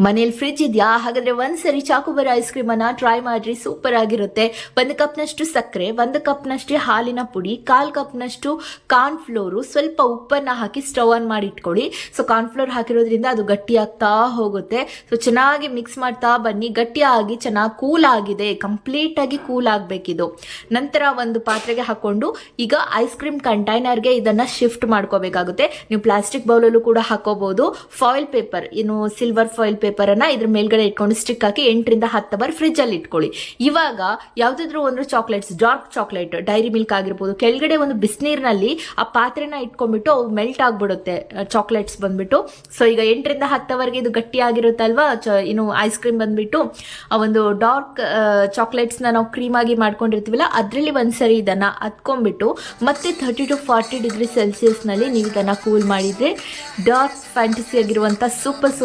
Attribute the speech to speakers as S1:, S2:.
S1: ಮನೇಲಿ ಫ್ರಿಜ್ ಇದೆಯಾ? ಹಾಗಾದ್ರೆ ಒಂದ್ಸರಿ ಚಾಕೋಬಾರ್ ಐಸ್ ಕ್ರೀಮ್ ಅನ್ನ ಟ್ರೈ ಮಾಡ್ರಿ, ಸೂಪರ್ ಆಗಿರುತ್ತೆ. 1 ಕಪ್ನಷ್ಟು ಸಕ್ಕರೆ, 1 ಕಪ್ನಷ್ಟು ಹಾಲಿನ ಪುಡಿ, 1/4 ಕಪ್ನಷ್ಟು ಕಾರ್ನ್ ಫ್ಲೋರು, ಸ್ವಲ್ಪ ಉಪ್ಪನ್ನ ಹಾಕಿ ಸ್ಟವ್ ಆನ್ ಮಾಡಿ ಇಟ್ಕೊಳ್ಳಿ. ಸೊ ಕಾರ್ನ್ ಫ್ಲೋರ್ ಹಾಕಿರೋದ್ರಿಂದ ಅದು ಗಟ್ಟಿ ಆಗ್ತಾ ಹೋಗುತ್ತೆ. ಸೊ ಚೆನ್ನಾಗಿ ಮಿಕ್ಸ್ ಮಾಡ್ತಾ ಬನ್ನಿ. ಗಟ್ಟಿಯಾಗಿ ಚೆನ್ನಾಗಿ ಕೂಲ್ ಆಗಿದೆ, ಕಂಪ್ಲೀಟ್ ಆಗಿ ಕೂಲ್ ಆಗ್ಬೇಕಿದು. ನಂತರ ಒಂದು ಪಾತ್ರೆಗೆ ಹಾಕೊಂಡು ಈಗ ಐಸ್ ಕ್ರೀಮ್ ಕಂಟೈನರ್ಗೆ ಇದನ್ನ ಶಿಫ್ಟ್ ಮಾಡ್ಕೋಬೇಕಾಗುತ್ತೆ. ನೀವು ಪ್ಲಾಸ್ಟಿಕ್ ಬೌಲಲ್ಲೂ ಕೂಡ ಹಾಕೋಬಹುದು. ಫಾಯಿಲ್ ಪೇಪರ್, ಇನ್ನು ಸಿಲ್ವರ್ ಫಾಯಿಲ್ ಪೇಪರ್ ಅನ್ನ ಇದ್ರ ಮೇಲ್ಗಡೆ ಇಟ್ಕೊಂಡು ಸ್ಟಿಕ್ ಹಾಕಿ 8 ರಿಂದ 10 ಅವರ್ ಫ್ರಿಜ್ ಅಲ್ಲಿ ಇಟ್ಕೊಳ್ಳಿ. ಇವಾಗ ಯಾವ್ದಾದ್ರು ಒಂದು chocolates, dark chocolate, dairy milk ಆಗಿರ್ಬೋದು, ಕೆಳಗಡೆ ಒಂದು ಬಿಸಿನೀರಿನಲ್ಲಿ ಆ ಪಾತ್ರೆನ ಇಟ್ಕೊಂಡ್ಬಿಟ್ಟು ಅವು ಮೆಲ್ಟ್ ಆಗ್ಬಿಡುತ್ತೆ ಚಾಕ್ಲೇಟ್ಸ್ ಬಂದ್ಬಿಟ್ಟು. ಸೊ ಈಗ 8 ರಿಂದ 10 ಅವರ್ಗೆ ಇದು ಗಟ್ಟಿ ಆಗಿರುತ್ತಲ್ವಾ. ಇನ್ನು ಐಸ್ ಕ್ರೀಮ್ ಬಂದ್ಬಿಟ್ಟು ಆ ಒಂದು ಡಾರ್ಕ್ ಚಾಕ್ಲೇಟ್ಸ್ ನಾವು ಕ್ರೀಮ್ ಆಗಿ ಮಾಡ್ಕೊಂಡಿರ್ತೀವಲ್ಲ, ಅದ್ರಲ್ಲಿ ಒಂದ್ಸರಿ ಇದನ್ನ ಹತ್ಕೊಂಡ್ಬಿಟ್ಟು ಮತ್ತೆ 30 to 40 ಡಿಗ್ರಿ ಸೆಲ್ಸಿಯಸ್ ನಲ್ಲಿ ನೀವು ಇದನ್ನ ಕೂಲ್ ಮಾಡಿದ್ರೆ ಡಾರ್ಕ್ ಫ್ಯಾಂಟಸಿ ಆಗಿರುವಂತ ಸೂಪರ್